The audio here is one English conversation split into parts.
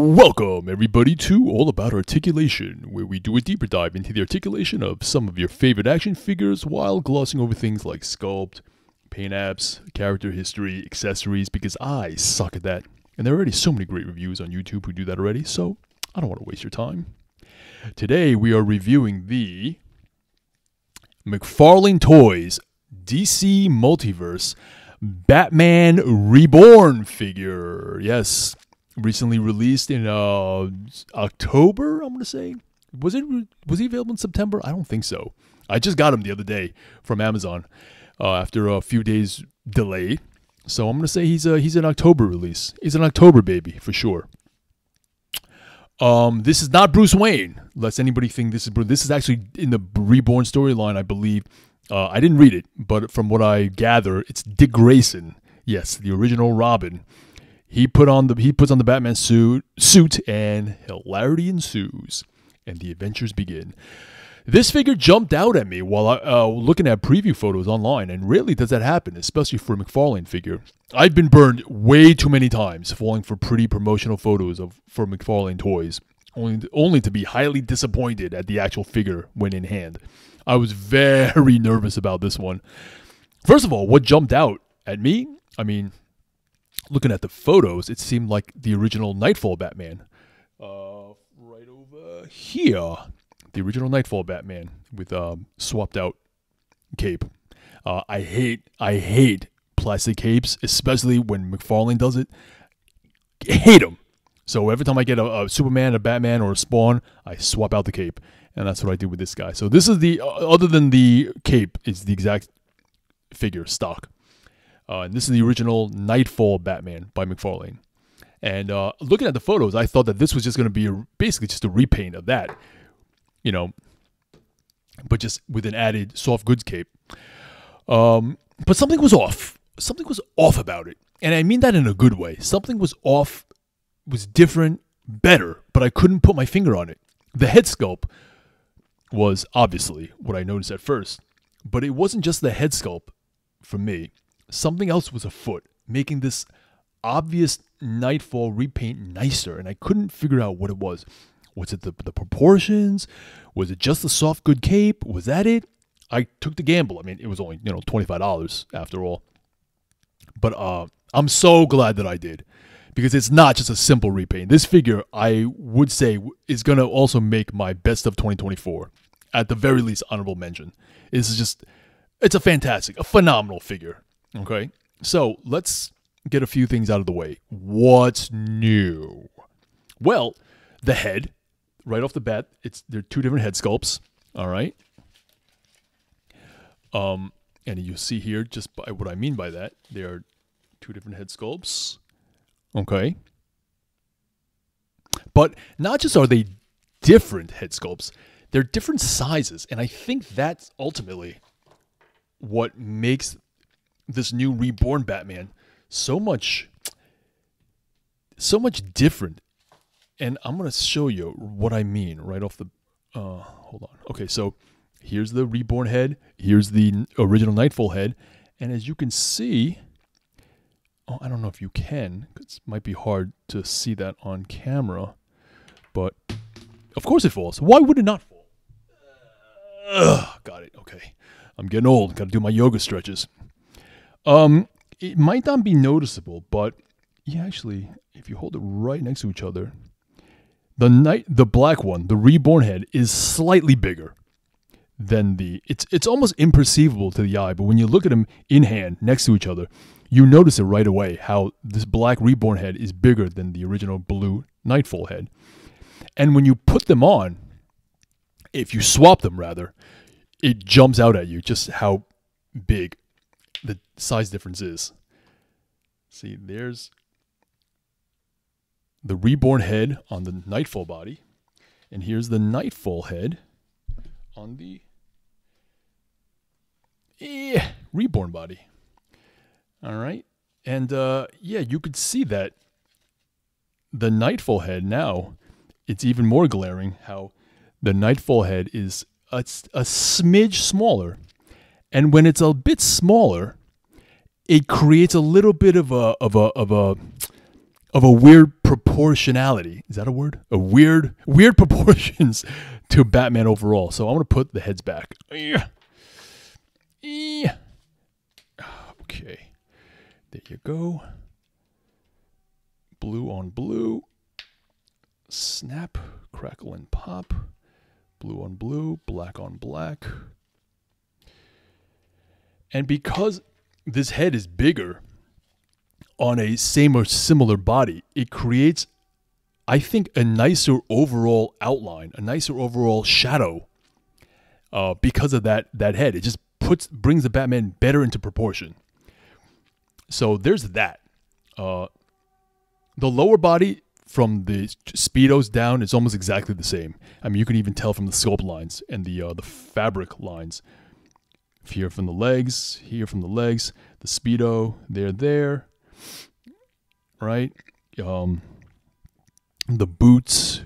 Welcome, everybody, to All About Articulation, where we do a deeper dive into the articulation of some of your favorite action figures while glossing over things like sculpt, paint apps, character history, accessories, because I suck at that. And there are already so many great reviews on YouTube who do that already, so I don't want to waste your time. Today, we are reviewing the McFarlane Toys DC Multiverse Batman Reborn figure. Yes. Recently released in October, I'm going to say. Was he available in September? I don't think so. I just got him the other day from Amazon after a few days delay. So I'm going to say he's an October release. He's an October baby for sure. This is not Bruce Wayne, lest anybody think this is Bruce. This is actually in the Reborn storyline, I believe. I didn't read it, but from what I gather, it's Dick Grayson. Yes, the original Robin. He puts on the Batman suit, and hilarity ensues, and the adventures begin. This figure jumped out at me while looking at preview photos online, and rarely does that happen, especially for a McFarlane figure. I've been burned way too many times falling for pretty promotional photos for McFarlane toys, only to be highly disappointed at the actual figure when in hand. I was very nervous about this one. First of all, what jumped out at me, looking at the photos, it seemed like the original Nightfall Batman. Right over here. The original Nightfall Batman with swapped out cape. I hate plastic capes, especially when McFarlane does it. I hate them. So every time I get a Superman, a Batman, or a Spawn, I swap out the cape. And that's what I do with this guy. So this is the, other than the cape, it's the exact figure, stock. And this is the original Nightfall Batman by McFarlane. And looking at the photos, I thought that this was just going to be basically just a repaint of that, but just with an added soft goods cape. But something was off. Something was off about it. And I mean that in a good way. Something was off, was different, better, but I couldn't put my finger on it. The head sculpt was obviously what I noticed at first, but it wasn't just the head sculpt for me. Something else was afoot, making this obvious Nightfall repaint nicer, and I couldn't figure out what it was. Was it the proportions? Was it just the soft good cape? Was that it? I took the gamble. It was only, $25 after all. But I'm so glad that I did, because it's not just a simple repaint. This figure, I would say, is going to also make my best of 2024. At the very least, honorable mention. It's a phenomenal figure. Okay, so let's get a few things out of the way. What's new? Well, the head, right off the bat, they're two different head sculpts. All right, and you see here just by what I mean by that, they are two different head sculpts. Okay, but not just are they different head sculpts, they're different sizes, and I think that's ultimately what makes this new Reborn Batman so much different. And I'm going to show you what I mean right off the hold on. Okay, so here's the Reborn head, here's the original Nightfall head, and as you can see, I don't know if you can, it might be hard to see that on camera, but of course it falls. Why would it not fall? Got it. Okay, I'm getting old, got to do my yoga stretches. It might not be noticeable, but yeah, actually, if you hold it right next to each other, the black one, the Reborn head, is slightly bigger than it's almost imperceivable to the eye, but when you look at them in hand next to each other, you notice it right away how this black Reborn head is bigger than the original blue Nightfall head. And when you put them on, if you swap them rather, it jumps out at you just how big the size difference is. See, there's the Reborn head on the Nightfall body, and here's the Nightfall head on the Reborn body. All right, and yeah, you could see that the Nightfall head now, it's even more glaring how the Nightfall head is a smidge smaller. And when it's a bit smaller, it creates a little bit of a of a weird proportionality. Is that a word? A weird proportions to Batman overall. So I'm going to put the heads back. Yeah. Okay. There you go. Blue on blue. Snap, crackle, and pop. Blue on blue, black on black. And because this head is bigger on a same or similar body, it creates, I think, a nicer overall outline, a nicer overall shadow because of that head. It just brings the Batman better into proportion. So there's that. The lower body from the Speedos down is almost exactly the same. I mean, you can even tell from the sculpt lines and the fabric lines. Here from the legs, the Speedo, there, right? The boots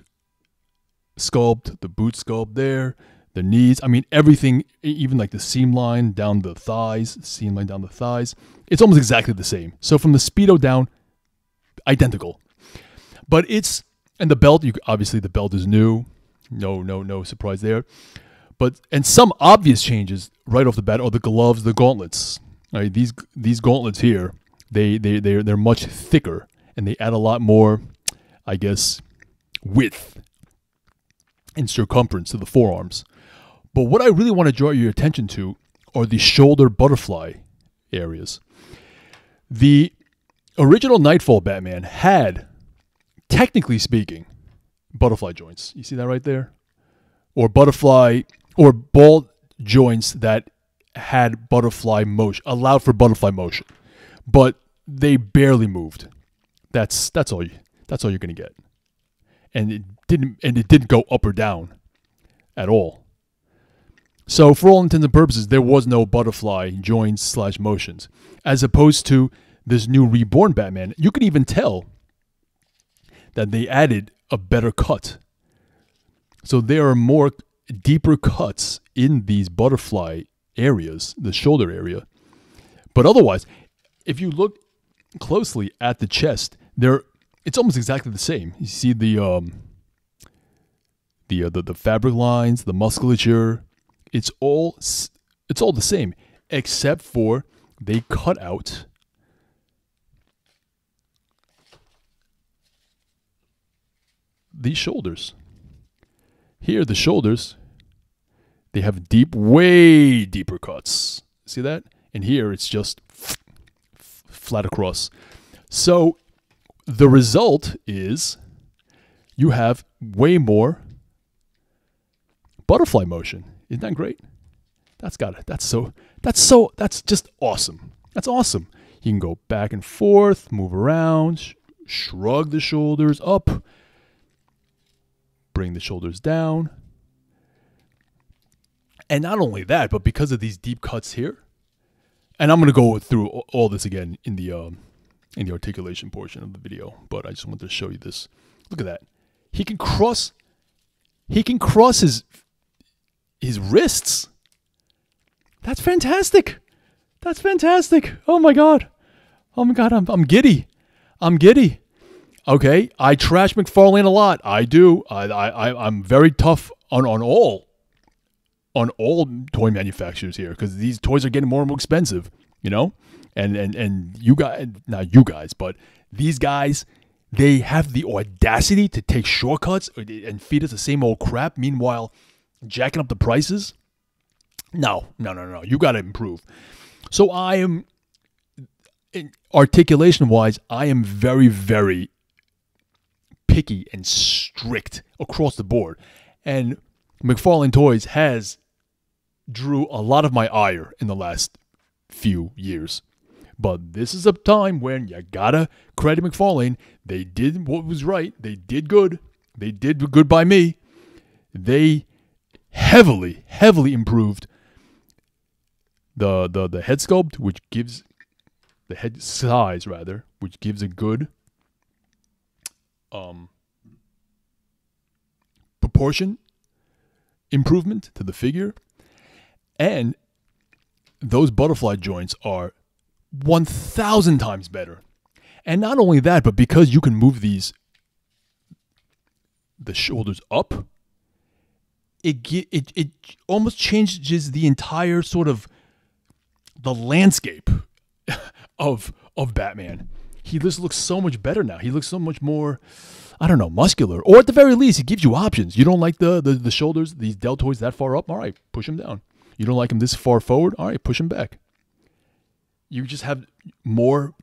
sculpt there, the knees. I mean, everything, even like the seam line down the thighs, it's almost exactly the same. So from the Speedo down, identical. But and the belt, obviously the belt is new. No surprise there. And some obvious changes right off the bat are the gloves, the gauntlets. Right, these gauntlets here, they're much thicker and they add a lot more, I guess, width and circumference to the forearms. But what I really want to draw your attention to are the shoulder butterfly areas. The original Nightfall Batman had, technically speaking, butterfly joints. You see that right there? Or ball joints that had butterfly motion, allowed for butterfly motion, but they barely moved. That's all you're gonna get, and it didn't go up or down at all. So for all intents and purposes, there was no butterfly joints / motions, as opposed to this new Reborn Batman. You can even tell that they added a better cut. So there are more deeper cuts in these butterfly areas, the shoulder area. But otherwise, if you look closely at the chest, it's almost exactly the same. You see the fabric lines, the musculature. It's all the same, except for they cut out these shoulders. Here, the shoulders, they have way deeper cuts. See that? And here, it's just flat across. So the result is you have way more butterfly motion. Isn't that great? That's just awesome. That's awesome. You can go back and forth, move around, shrug the shoulders up, bring the shoulders down. And not only that, but because of these deep cuts here, and I'm going to go through all this again in the articulation portion of the video, but I just wanted to show you this. Look at that. He can cross his wrists. That's fantastic. That's fantastic. Oh my god. I'm giddy. Okay, I trash McFarlane a lot. I do. I'm very tough on all toy manufacturers here, because these toys are getting more and more expensive, you know? And you guys, not you guys, but these guys, they have the audacity to take shortcuts and feed us the same old crap, meanwhile jacking up the prices. No. You got to improve. So I am, articulation-wise, I am very, very picky and strict across the board. And McFarlane Toys has drew a lot of my ire in the last few years. But this is a time when you gotta credit McFarlane. They did what was right. They did good. They did good by me. They heavily improved the head sculpt, which gives the head size rather, which gives a good proportion improvement to the figure. And those butterfly joints are 1,000 times better. And not only that, but because you can move the shoulders up, it almost changes the entire sort of the landscape of Batman. He just looks so much better now. He looks so much more, I don't know, muscular. Or at the very least, he gives you options. You don't like the shoulders, these deltoids that far up? All right, push them down. You don't like them this far forward? All right, push them back. You just have more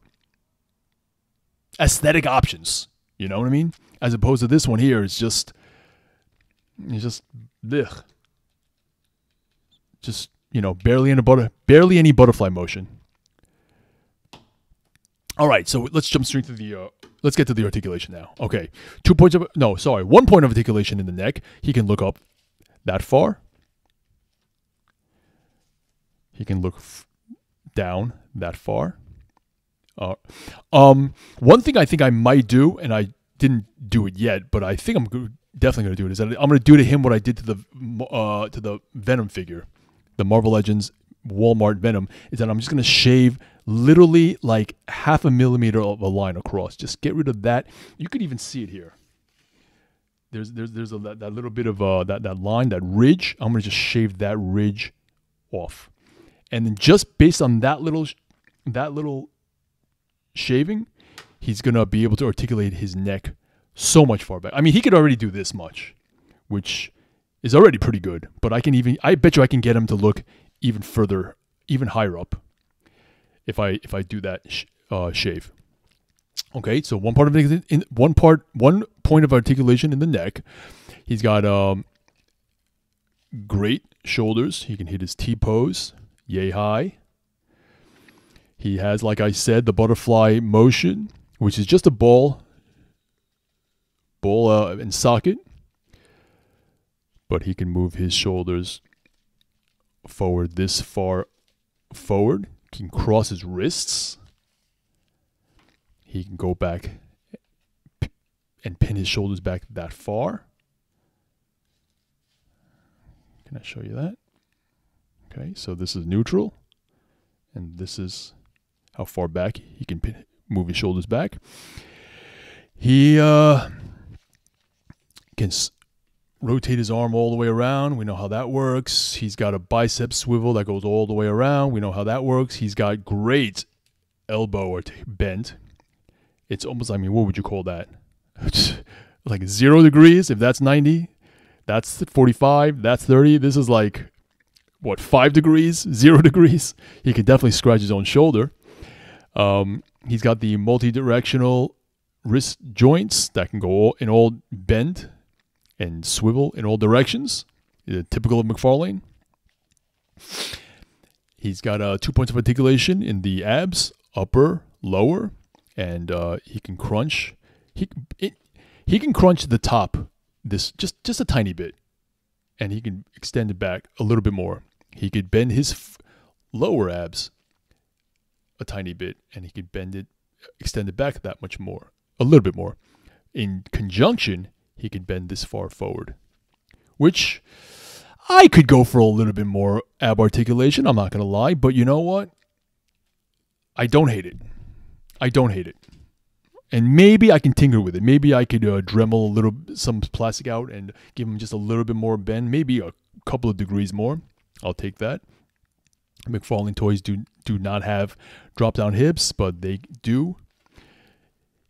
aesthetic options. You know what I mean? As opposed to this one here, it's just blech. Just, barely any butterfly motion. All right, so let's jump straight to let's get to the articulation now. Okay, 1 point of articulation in the neck. He can look up that far. He can look down that far. One thing I think I might do, and I didn't do it yet, but I think I'm definitely going to do it, is that I'm going to do to him what I did to the Venom figure, the Marvel Legends Walmart Venom, is that I'm just going to shave literally like 0.5 millimeter of a line across. Just get rid of that. You could even see it here. There's that little bit of that line, that ridge. I'm going to just shave that ridge off. And then just based on that little shaving, he's going to be able to articulate his neck so much far back. I mean, he could already do this much, which is already pretty good. But I bet you I can get him to look even further, even higher up if I do that shave. Okay, so one point of articulation in the neck. He's got great shoulders. He can hit his T-pose, yay high. He has, like I said, the butterfly motion, which is just a ball and socket. But he can move his shoulders forward this far forward. He can cross his wrists. He can go back and pin his shoulders back that far. Can I show you that? Okay, so this is neutral. And this is how far back he can move his shoulders back. He can rotate his arm all the way around. We know how that works. He's got a bicep swivel that goes all the way around. We know how that works. He's got great elbow bend. It's almost, I mean, what would you call that? Like 0 degrees, if that's 90. That's 45. That's 30. This is like, 5 degrees? 0 degrees? He can definitely scratch his own shoulder. He's got the multi-directional wrist joints that can go in all bend and swivel in all directions. Typical of McFarlane. He's got 2 points of articulation in the abs, upper, lower, and he can crunch. He can crunch the top, this just a tiny bit, and he can extend it back a little bit more. He could bend his lower abs a tiny bit, and he could extend it back that much more, a little bit more. In conjunction, he could bend this far forward, which I could go for a little bit more ab articulation. I'm not going to lie, but you know what? I don't hate it. And maybe I can tinker with it. Maybe I could Dremel some plastic out and give him just a little bit more bend, maybe a couple of degrees more. I'll take that. McFarlane toys do not have drop-down hips, but they do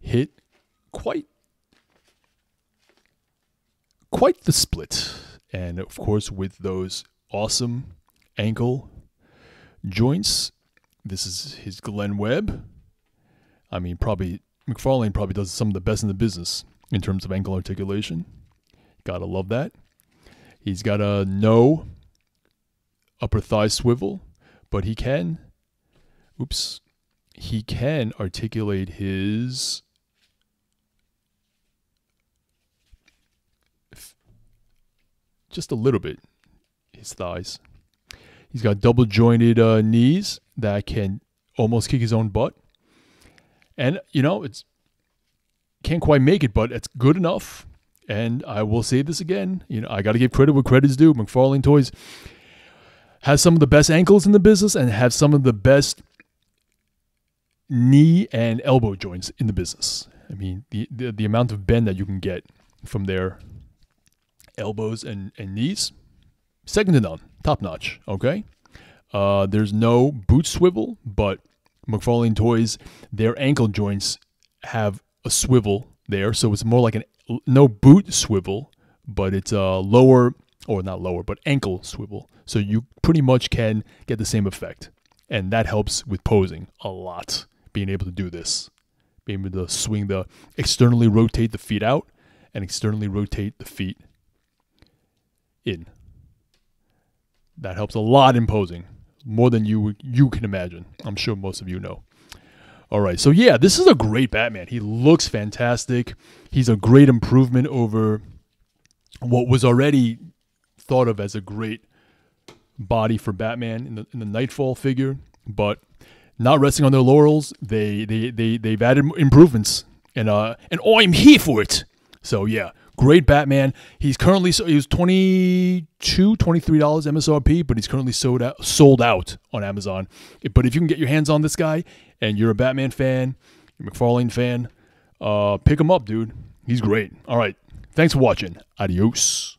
hit quite the split. And of course, with those awesome ankle joints, this is his Glen Webb. I mean, McFarlane probably does some of the best in the business in terms of ankle articulation. Gotta love that. He's got a no upper thigh swivel, but he can articulate his just a little bit, his thighs. He's got double jointed knees that can almost kick his own butt. And, it's can't quite make it, but it's good enough. And I will say this again, I got to give credit where credit's due. McFarlane Toys has some of the best ankles in the business and have some of the best knee and elbow joints in the business. I mean, the amount of bend that you can get from their elbows and knees, second to none, top notch. Okay, there's no boot swivel, but McFarlane toys, their ankle joints have a swivel there, so it's more like no boot swivel, but it's a lower, or not lower, but ankle swivel. So you pretty much can get the same effect, and that helps with posing a lot. Being able to do this, being able to swing externally rotate the feet out and externally rotate the feet in. That helps a lot in posing, more than you can imagine. I'm sure most of you know. All right, so yeah, this is a great Batman. He looks fantastic. He's a great improvement over what was already thought of as a great body for Batman in the Nightfall figure, but not resting on their laurels, they've added improvements, and I'm here for it. So yeah, great Batman. He was $23 MSRP, but he's currently sold out on Amazon. But if you can get your hands on this guy and you're a Batman fan, you're a McFarlane fan, pick him up, dude. He's great. All right, thanks for watching. Adios.